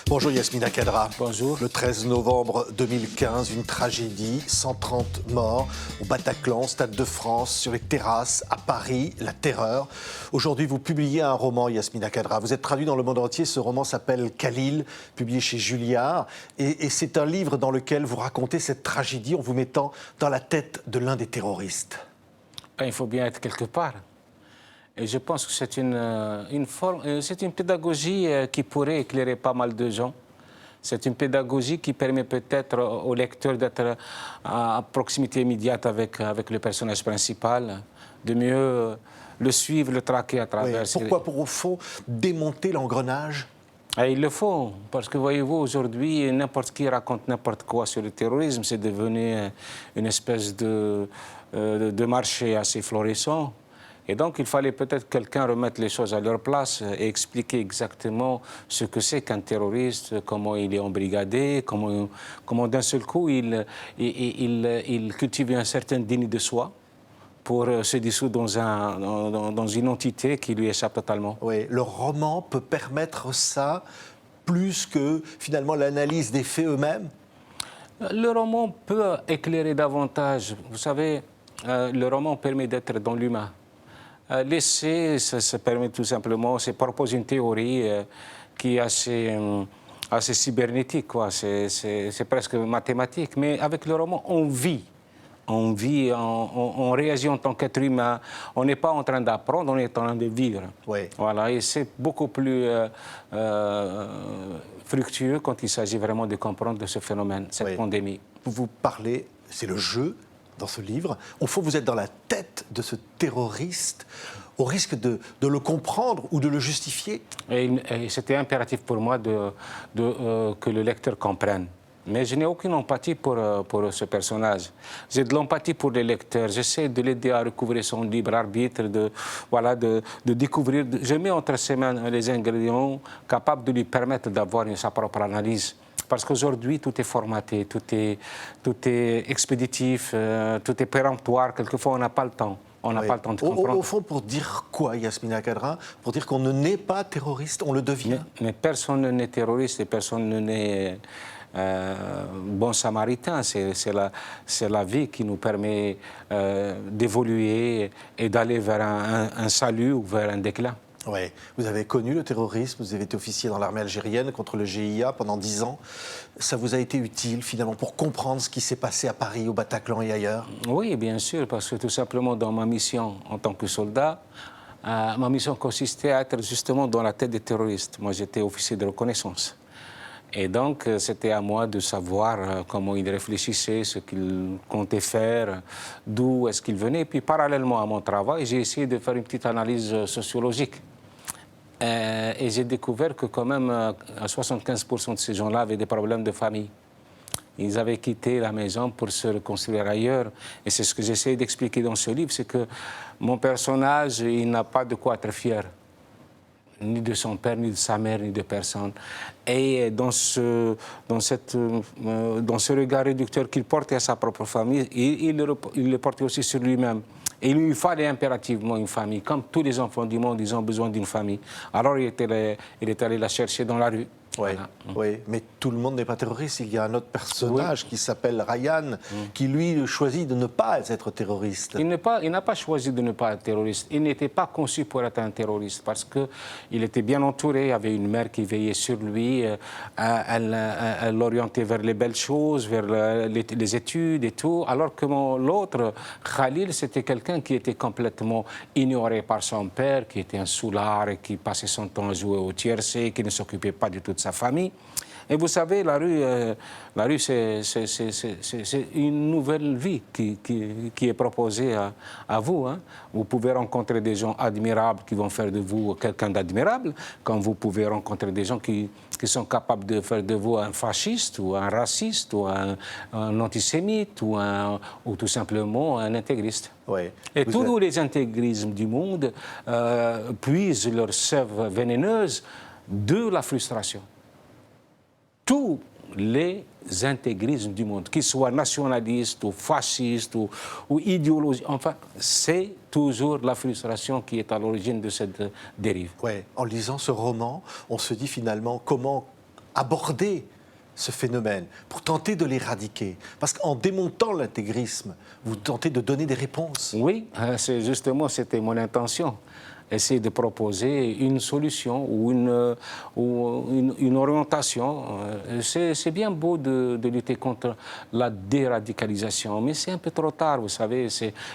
Bonjour Yasmina Khadra. Bonjour. Le 13 novembre 2015, une tragédie, 130 morts au Bataclan, Stade de France, sur les terrasses, à Paris, la terreur. Aujourd'hui, vous publiez un roman, Yasmina Khadra. Vous êtes traduit dans le monde entier. Ce roman s'appelle Khalil, publié chez Julliard. Et c'est un livre dans lequel vous racontez cette tragédie en vous mettant dans la tête de l'un des terroristes. Il faut bien être quelque part. Et je pense que c'est une pédagogie qui pourrait éclairer pas mal de gens. C'est une pédagogie qui permet peut-être au lecteur d'être à proximité immédiate avec le personnage principal, de mieux le suivre, le traquer à travers. Oui. Pourquoi, pour au fond, démonter l'engrenage ? Et il le faut, parce que voyez-vous, aujourd'hui, n'importe qui raconte n'importe quoi sur le terrorisme. C'est devenu une espèce de marché assez florissant. Et donc, il fallait peut-être quelqu'un remettre les choses à leur place et expliquer exactement ce que c'est qu'un terroriste, comment il est embrigadé, comment d'un seul coup il cultive un certain déni de soi pour se dissoudre dans une entité qui lui échappe totalement. Oui, le roman peut permettre ça plus que finalement l'analyse des faits eux-mêmes. Le roman peut éclairer davantage. Vous savez, le roman permet d'être dans l'humain. L'essai, ça permet tout simplement, ça propose une théorie qui est assez cybernétique, quoi. C'est presque mathématique. Mais avec le roman, on vit. On vit, on réagit en tant qu'être humain. On n'est pas en train d'apprendre, on est en train de vivre. Oui. Voilà, et c'est beaucoup plus fructueux quand il s'agit vraiment de comprendre ce phénomène, cette pandémie. Vous parlez, c'est le jeu dans ce livre. Au fond, vous êtes dans la tête de ce terroriste, au risque de le comprendre ou de le justifier. Et c'était impératif pour moi que le lecteur comprenne. Mais je n'ai aucune empathie pour ce personnage. J'ai de l'empathie pour le lecteur. J'essaie de l'aider à recouvrir son libre arbitre, de découvrir. Je mets entre ses mains les ingrédients capables de lui permettre d'avoir sa propre analyse. Parce qu'aujourd'hui, tout est formaté, tout est expéditif, tout est péremptoire. Quelquefois, on n'a pas le temps. On n'a pas le temps de comprendre. Au fond, pour dire quoi, Yasmina Khadra? Pour dire qu'on ne naît pas terroriste, on le devient. Mais personne ne naît terroriste et personne ne naît bon samaritain. C'est la vie qui nous permet d'évoluer et d'aller vers un salut ou vers un déclin. Oui, vous avez connu le terrorisme, vous avez été officier dans l'armée algérienne contre le GIA pendant 10 ans. Ça vous a été utile finalement pour comprendre ce qui s'est passé à Paris, au Bataclan et ailleurs? Oui, bien sûr, parce que tout simplement dans ma mission en tant que soldat, ma mission consistait à être justement dans la tête des terroristes. Moi, j'étais officier de reconnaissance. Et donc, c'était à moi de savoir comment ils réfléchissaient, ce qu'ils comptaient faire, d'où est-ce qu'ils venaient. Et puis, parallèlement à mon travail, j'ai essayé de faire une petite analyse sociologique. Et j'ai découvert que quand même, 75% de ces gens-là avaient des problèmes de famille. Ils avaient quitté la maison pour se reconstruire ailleurs. Et c'est ce que j'essaie d'expliquer dans ce livre, c'est que mon personnage, il n'a pas de quoi être fier. Ni de son père, ni de sa mère, ni de personne. Et dans ce regard réducteur qu'il portait à sa propre famille, il le portait aussi sur lui-même. Et il lui fallait impérativement une famille. Comme tous les enfants du monde, ils ont besoin d'une famille. Alors il est allé la chercher dans la rue. Oui, Voilà. oui, mais tout le monde n'est pas terroriste. Il y a un autre personnage qui s'appelle Ryan, qui lui choisit de ne pas être terroriste. Il n'a pas choisi de ne pas être terroriste. Il n'était pas conçu pour être un terroriste parce qu'il était bien entouré. Il y avait une mère qui veillait sur lui. Elle l'orientait vers les belles choses, vers les études et tout. Alors que l'autre, Khalil, c'était quelqu'un qui était complètement ignoré par son père, qui était un soulard et qui passait son temps à jouer au tiercé, qui ne s'occupait pas du tout de sa famille. Et vous savez, la rue, c'est une nouvelle vie qui est proposée à vous. Hein. Vous pouvez rencontrer des gens admirables qui vont faire de vous quelqu'un d'admirable, comme vous pouvez rencontrer des gens qui sont capables de faire de vous un fasciste ou un raciste ou un antisémite ou tout simplement un intégriste. Oui. Et tous les intégrismes du monde puisent leur sève vénéneuse de la frustration. Tous les intégrismes du monde, qu'ils soient nationalistes ou fascistes ou idéologiques, enfin, c'est toujours la frustration qui est à l'origine de cette dérive. Oui, en lisant ce roman, on se dit finalement comment aborder ce phénomène, pour tenter de l'éradiquer? Parce qu'en démontant l'intégrisme, vous tentez de donner des réponses. Oui, c'était mon intention. Essayer de proposer une solution ou une orientation. C'est bien beau de lutter contre la déradicalisation, mais c'est un peu trop tard, vous savez.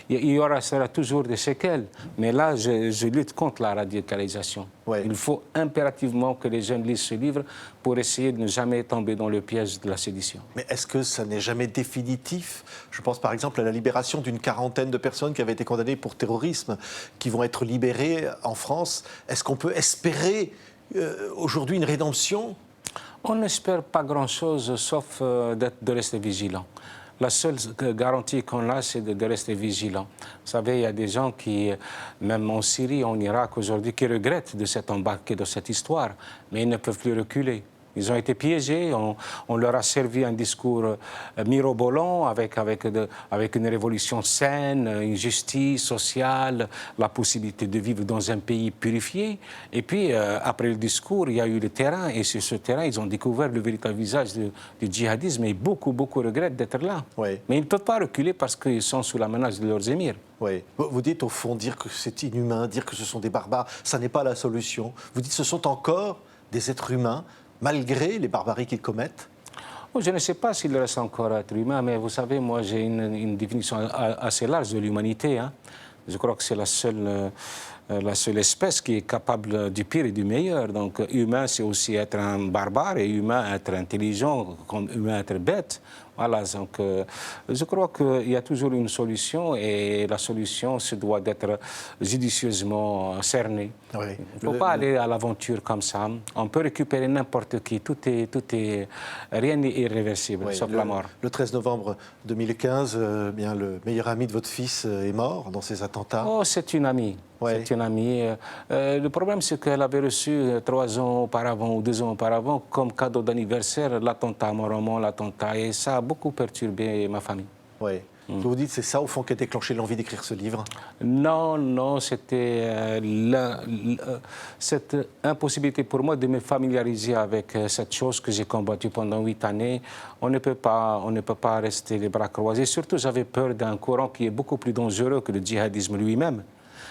Il y sera toujours des séquelles. Mais là, je lutte contre la radicalisation. Ouais. Il faut impérativement que les jeunes lisent ce livre pour essayer de ne jamais tomber dans le piège de la sédition. Mais est-ce que ça n'est jamais définitif? Je pense par exemple à la libération d'une quarantaine de personnes qui avaient été condamnées pour terrorisme, qui vont être libérées en France. Est-ce qu'on peut espérer aujourd'hui une rédemption? On n'espère pas grand-chose, sauf de rester vigilant. La seule garantie qu'on a, c'est de rester vigilant. Vous savez, il y a des gens qui, même en Syrie, en Irak aujourd'hui, qui regrettent de s'être embarqués dans cette histoire, mais ils ne peuvent plus reculer. Ils ont été piégés, on leur a servi un discours mirobolant avec une révolution saine, une justice sociale, la possibilité de vivre dans un pays purifié. Et puis, après le discours, il y a eu le terrain, et sur ce terrain, ils ont découvert le véritable visage du djihadisme, et beaucoup regrettent d'être là. Oui. Mais ils ne peuvent pas reculer parce qu'ils sont sous la menace de leurs émirs. Oui. Vous dites au fond, dire que c'est inhumain, dire que ce sont des barbares, ça n'est pas la solution. Vous dites que ce sont encore des êtres humains, malgré les barbaries qu'ils commettent? Je ne sais pas s'il reste encore être humain, mais vous savez, moi j'ai une définition assez large de l'humanité. Hein. Je crois que c'est la seule espèce qui est capable du pire et du meilleur. Donc humain, c'est aussi être un barbare, et humain, être intelligent, comme humain, être bête. Voilà, donc je crois qu'il y a toujours une solution, et la solution se doit d'être judicieusement cernée. Oui. Il ne faut pas aller à l'aventure comme ça. On peut récupérer n'importe qui. Rien n'est irréversible, Oui, sauf la mort. Le 13 novembre 2015, bien, le meilleur ami de votre fils est mort dans ces attentats. Oh, c'est une amie. Ouais. C'est une amie. Le problème, c'est qu'elle avait reçu 3 ans auparavant ou 2 ans auparavant, comme cadeau d'anniversaire, l'attentat à mon roman, l'attentat. Et ça a beaucoup perturbé ma famille. Oui. Vous dites, c'est ça, au fond, qui a déclenché l'envie d'écrire ce livre? Non, c'était cette impossibilité pour moi de me familiariser avec cette chose que j'ai combattue pendant 8 années. On ne peut pas rester les bras croisés. Surtout, j'avais peur d'un courant qui est beaucoup plus dangereux que le djihadisme lui-même.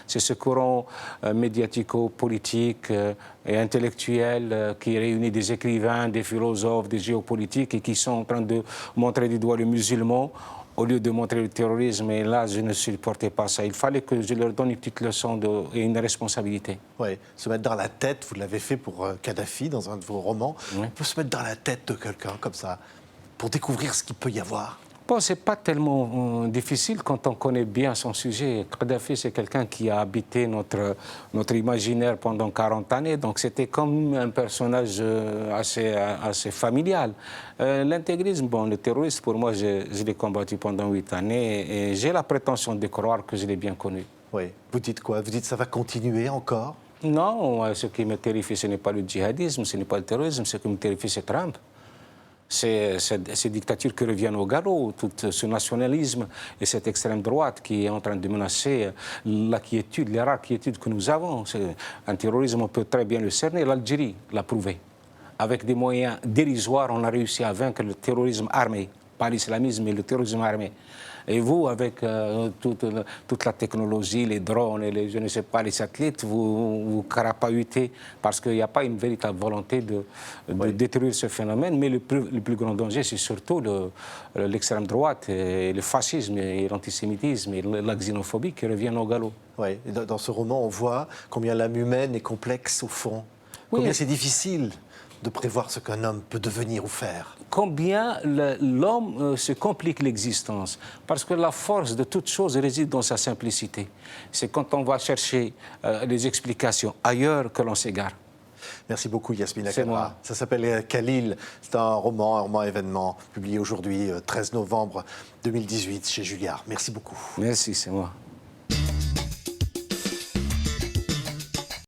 C'est ce courant médiatico-politique et intellectuel qui réunit des écrivains, des philosophes, des géopolitiques, et qui sont en train de montrer du doigt le musulman au lieu de montrer le terrorisme. Et là, je ne supportais pas ça. Il fallait que je leur donne une petite leçon et une responsabilité. Oui, se mettre dans la tête, vous l'avez fait pour Kadhafi dans un de vos romans. Oui. On peut se mettre dans la tête de quelqu'un comme ça pour découvrir ce qu'il peut y avoir. Bon, ce n'est pas tellement difficile quand on connaît bien son sujet. Kadhafi, c'est quelqu'un qui a habité notre imaginaire pendant 40 années, donc c'était comme un personnage assez familial. L'intégrisme, bon, le terroriste, pour moi, je l'ai combattu pendant 8 années, et j'ai la prétention de croire que je l'ai bien connu. Oui. Vous dites quoi? Vous dites que ça va continuer encore? Non, ce qui me terrifie, ce n'est pas le djihadisme, ce n'est pas le terrorisme, ce qui me terrifie, c'est Trump. C'est ces dictatures qui reviennent au galop, tout ce nationalisme et cette extrême droite qui est en train de menacer la quiétude, les rares quiétudes que nous avons. Un terrorisme, on peut très bien le cerner. L'Algérie l'a prouvé. Avec des moyens dérisoires, on a réussi à vaincre le terrorisme armé. Pas l'islamisme, mais le terrorisme armé. Et vous, avec toute la technologie, les drones, et je ne sais pas, les satellites, vous carapahutez parce qu'il n'y a pas une véritable volonté de détruire ce phénomène. Mais le plus grand danger, c'est surtout l'extrême droite, et le fascisme, et l'antisémitisme, et la xénophobie qui reviennent au galop. Oui, et dans ce roman, on voit combien l'âme humaine est complexe au fond. Combien c'est difficile de prévoir ce qu'un homme peut devenir ou faire. Combien l'homme se complique l'existence. Parce que la force de toute chose réside dans sa simplicité. C'est quand on va chercher les explications ailleurs que l'on s'égare. Merci beaucoup Yasmina Khadra. Ça s'appelle Khalil. C'est un roman événement, publié aujourd'hui, 13 novembre 2018, chez Julliard. Merci beaucoup. Merci, c'est moi.